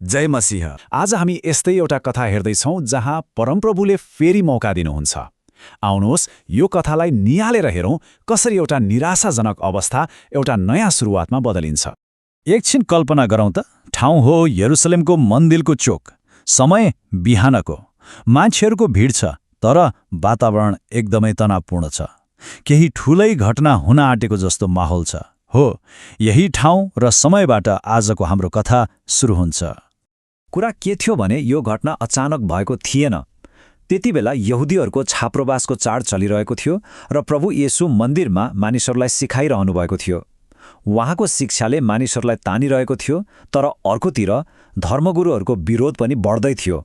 जय मसीह। आज हामी यस्तै एउटा कथा हेर्दैछौँ जहाँ परमप्रभुले फेरि मौका दिनुहुन्छ। आउनुहोस् यो कथालाई निहालेर हेरौँ कसरी एउटा निराशाजनक अवस्था एउटा नयाँ सुरुवातमा बदलिन्छ। एकछिन कल्पना गरौँ त, ठाउँ हो यरुसलेमको मन्दिरको चोक, समय बिहानको, मान्छेहरूको भिड छ, तर वातावरण एकदमै तनावपूर्ण छ। केही ठूलै घटना हुन आँटेको जस्तो माहौल छ। हो, यही ठाउँ र समयबाट आजको हाम्रो कथा सुरु हुन्छ। कुरा के थियो भने यो घटना अचानक भएको थिएन। त्यति बेला यहुदीहरूको छाप्रोवासको चाड चलिरहेको थियो र प्रभु येशू मन्दिरमा मानिसहरूलाई सिकाइरहनु भएको थियो। उहाँको शिक्षाले मानिसहरूलाई तानिरहेको थियो, तर अर्कोतिर धर्मगुरुहरूको विरोध पनि बढ्दै थियो।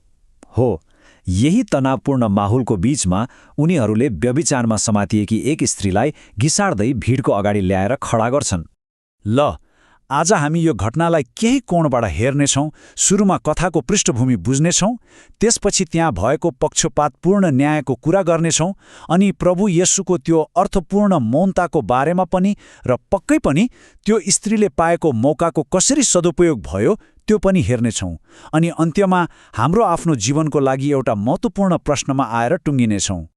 हो, यही तनावपूर्ण माहौलको बीचमा उनीहरूले व्यभिचारमा समातिएकी एक स्त्रीलाई घिसार्दै भिडको अगाडि ल्याएर खडा गर्छन्। ल, आज हामी यो घटनालाई केही कोणबाट हेर्नेछौँ। सुरुमा कथाको पृष्ठभूमि बुझ्नेछौँ, त्यसपछि त्यहाँ भएको पक्षपातपूर्ण न्यायको कुरा गर्नेछौँ, अनि प्रभु येशूको त्यो अर्थपूर्ण मौनताको बारेमा पनि, र पक्कै पनि त्यो स्त्रीले पाएको मौकाको कसरी सदुपयोग भयो त्यो पनि हेर्नेछौँ। अनि अन्त्यमा हाम्रो आफ्नो जीवनको लागि एउटा महत्त्वपूर्ण प्रश्नमा आएर टुङ्गिनेछौँ।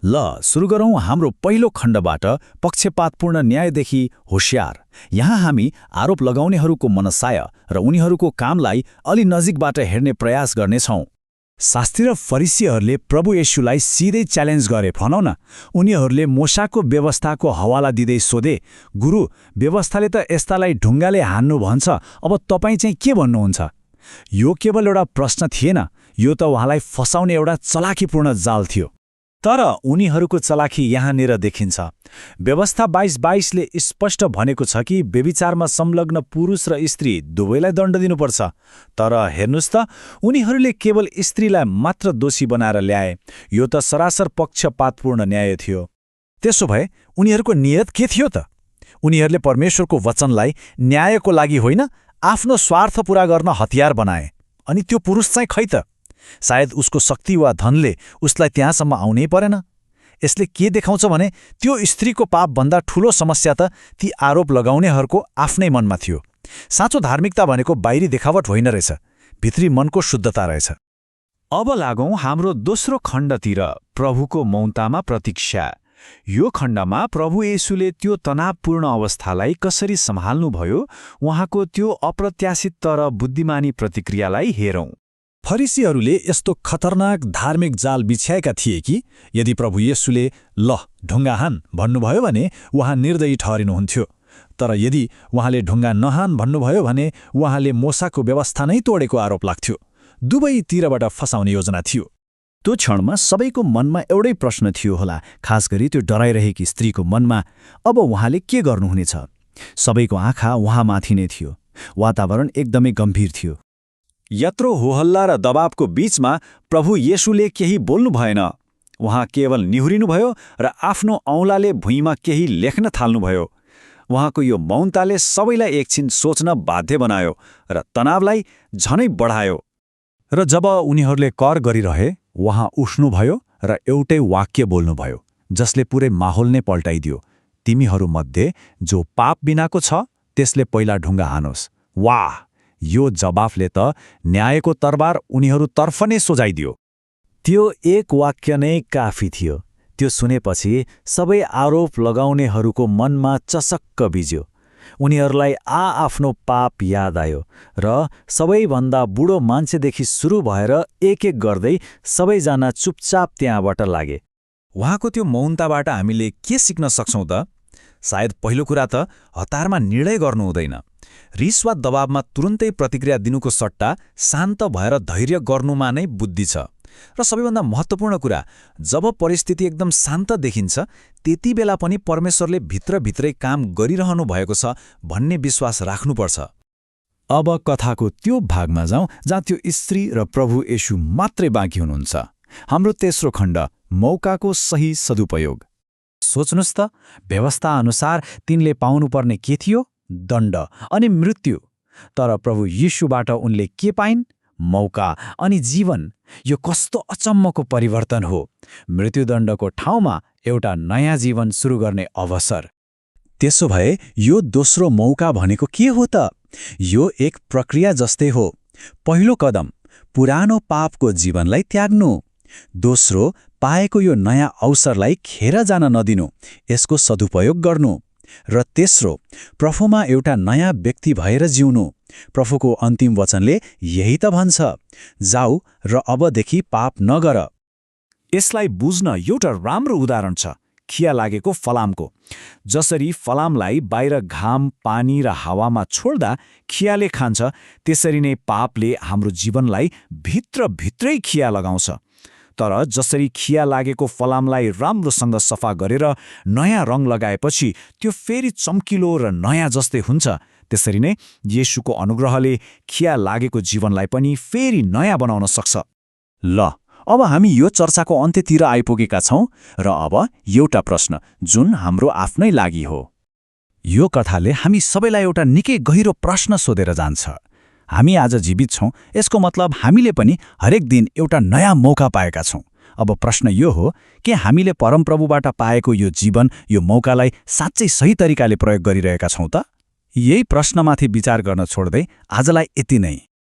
ल, सुरु गरौँ हाम्रो पहिलो खण्डबाट, पक्षपातपूर्ण न्यायदेखि होशियार। यहाँ हामी आरोप लगाउनेहरूको मनसाय र उनीहरूको कामलाई अलि नजिकबाट हेर्ने प्रयास गर्नेछौँ। शास्त्री र फरिसीहरूले प्रभु येशूलाई सिधै च्यालेन्ज गरे भनौँ न। उनीहरूले मोशाको व्यवस्थाको हवाला दिँदै सोधे, गुरु, व्यवस्थाले त यस्तालाई ढुङ्गाले हान्नु भन्छ, अब तपाईँ चाहिँ के भन्नुहुन्छ? यो केवल एउटा प्रश्न थिएन, यो त उहाँलाई फसाउने एउटा चलाखीपूर्ण जाल थियो। तर उनीहरूको चलाखी यहाँनिर देखिन्छ। व्यवस्था 22:22ले स्पष्ट भनेको छ कि व्यभिचारमा संलग्न पुरुष र स्त्री दुवैलाई दण्ड दिनुपर्छ। तर हेर्नुस् त, उनीहरूले केवल स्त्रीलाई मात्र दोषी बनाएर ल्याए। यो त सरासर पक्षपातपूर्ण न्याय थियो। त्यसो भए उनीहरूको नियत के थियो त? उनीहरूले परमेश्वरको वचनलाई न्यायको लागि होइन, आफ्नो स्वार्थ पूरा गर्न हतियार बनाए। अनि त्यो पुरुष चाहिँ खै त? सायद उसको शक्ति वा धनले उसलाई त्यहाँसम्म आउनै परेन। यसले के देखाउँछ भने त्यो स्त्रीको पापभन्दा ठूलो समस्या त ती आरोप लगाउनेहरूको आफ्नै मनमा थियो। साँचो धार्मिकता भनेको बाहिरी देखावट होइन रहेछ, भित्री मनको शुद्धता रहेछ। अब लागौँ हाम्रो दोस्रो खण्डतिर, प्रभुको मौनतामा प्रतीक्षा। यो खण्डमा प्रभु येशूले त्यो तनावपूर्ण अवस्थालाई कसरी सम्हाल्नुभयो, उहाँको त्यो अप्रत्याशित तर बुद्धिमानी प्रतिक्रियालाई हेरौँ। फरिसीहरूले यस्तो खतरनाक धार्मिक जाल बिछ्याएका थिए कि यदि प्रभु येशूले ल ढुङ्गा हान भन्नुभयो भने उहाँ निर्दयी ठहरिनुहुन्थ्यो। तर यदि उहाँले ढुङ्गा नहान भन्नुभयो भने उहाँले मोसाको व्यवस्था नै तोडेको आरोप लाग्थ्यो। दुवैतिरबाट फसाउने योजना थियो। त्यो क्षणमा सबैको मनमा एउटै प्रश्न थियो होला, खास गरी त्यो डराइरहेकी स्त्रीको मनमा, अब उहाँले के गर्नुहुनेछ? सबैको आँखा उहाँमाथि नै थियो। वातावरण एकदमै गम्भीर थियो। यत्रो होहल्ला र दबावको बीचमा प्रभु येशूले केही बोल्नु भएन। उहाँ केवल निहुरिनुभयो र आफ्नो औँलाले भुइँमा केही लेख्न थाल्नुभयो। उहाँको यो मौनताले सबैलाई एकछिन सोच्न बाध्य बनायो र तनावलाई झनै बढायो। र जब उनीहरूले कर गरिरहे, उहाँ उठ्नुभयो र एउटै वाक्य बोल्नुभयो जसले पुरै माहौल नै पल्टाइदियो, तिमीहरूमध्ये जो पाप बिनाको छ त्यसले पहिला ढुङ्गा हानोस्। वाह, यो जवाफले त न्यायको तरबार उनीहरूतर्फ नै सोझाइदियो। त्यो एक वाक्य नै काफी थियो। त्यो सुनेपछि सबै आरोप लगाउनेहरूको मनमा चसक्क बिज्यो। उनीहरूलाई आफ्नो पाप याद आयो र सबैभन्दा बुढो मान्छेदेखि सुरु भएर एक एक गर्दै सबैजना चुपचाप त्यहाँबाट लागे। उहाँको त्यो मौनताबाट हामीले के सिक्न सक्छौँ त? सायद पहिलो कुरा त हतारमा निर्णय गर्नु हुँदैन। रिस वा दबावमा तुरुन्तै प्रतिक्रिया दिनुको सट्टा शान्त भएर धैर्य गर्नुमा नै बुद्धि छ। र सबैभन्दा महत्त्वपूर्ण कुरा, जब परिस्थिति एकदम शान्त देखिन्छ, त्यति बेला पनि परमेश्वरले भित्रभित्रै काम गरिरहनु भएको छ भन्ने विश्वास राख्नुपर्छ। अब कथाको त्यो भागमा जाउँ जहाँ त्यो स्त्री र प्रभु येशू मात्रै बाँकी हुनुहुन्छ। हाम्रो तेस्रो खण्ड, मौकाको सही सदुपयोग। सोच्नुस् त, व्यवस्था अनुसार तिनले पाउनुपर्ने के थियो? दण्ड अनि मृत्यु। तर प्रभु येशूबाट उनले के पाइन्? मौका अनि जीवन। यो कस्तो अचम्मको परिवर्तन हो! मृत्युदण्डको ठाउँमा एउटा नयाँ जीवन सुरु गर्ने अवसर। त्यसो भए यो दोस्रो मौका भनेको के हो त? यो एक प्रक्रिया जस्तै हो। पहिलो कदम, पुरानो पापको जीवनलाई त्याग्नु। दोस्रो, पाएको यो नयाँ अवसरलाई खेर जान नदिनु, यसको सदुपयोग गर्नु। र तेस्रो, प्रभुमा एउटा नयाँ व्यक्ति भएर जिउनु। प्रभुको अन्तिम वचनले यही त भन्छ, जाऊ र अबदेखि पाप नगर। यसलाई बुझ्न एउटा राम्रो उदाहरण छ खिया लागेको फलामको। जसरी फलामलाई बाहिर घाम, पानी र हावामा छोड्दा खियाले खान्छ, त्यसरी नै पापले हाम्रो जीवनलाई भित्रभित्रै खिया लगाउँछ। तर जसरी खिया लागेको फलामलाई राम्रोसँग सफा गरेर नयाँ रङ लगाएपछि त्यो फेरि चम्किलो र नयाँ जस्तै हुन्छ, त्यसरी नै येशूको अनुग्रहले खिया लागेको जीवनलाई पनि फेरि नयाँ बनाउन सक्छ। ल, अब हामी यो चर्चाको अन्त्यतिर आइपुगेका छौं र अब एउटा प्रश्न जुन हाम्रो आफ्नै लागि हो। यो कथाले हामी सबैलाई एउटा निकै गहिरो प्रश्न सोधेर जान्छ। हामी आज जीवित छौं, यसको मतलब हामीले पनि हरेक दिन एउटा नयाँ मौका पाएका छौं। अब प्रश्न यो हो, के हामीले परमप्रभुबाट पाएको यो जीवन, यो मौकालाई साँच्चै सही तरिकाले प्रयोग गरिरहेका छौं त? यही प्रश्नमाथि विचार गर्न छोड्दै आजलाई यति नै।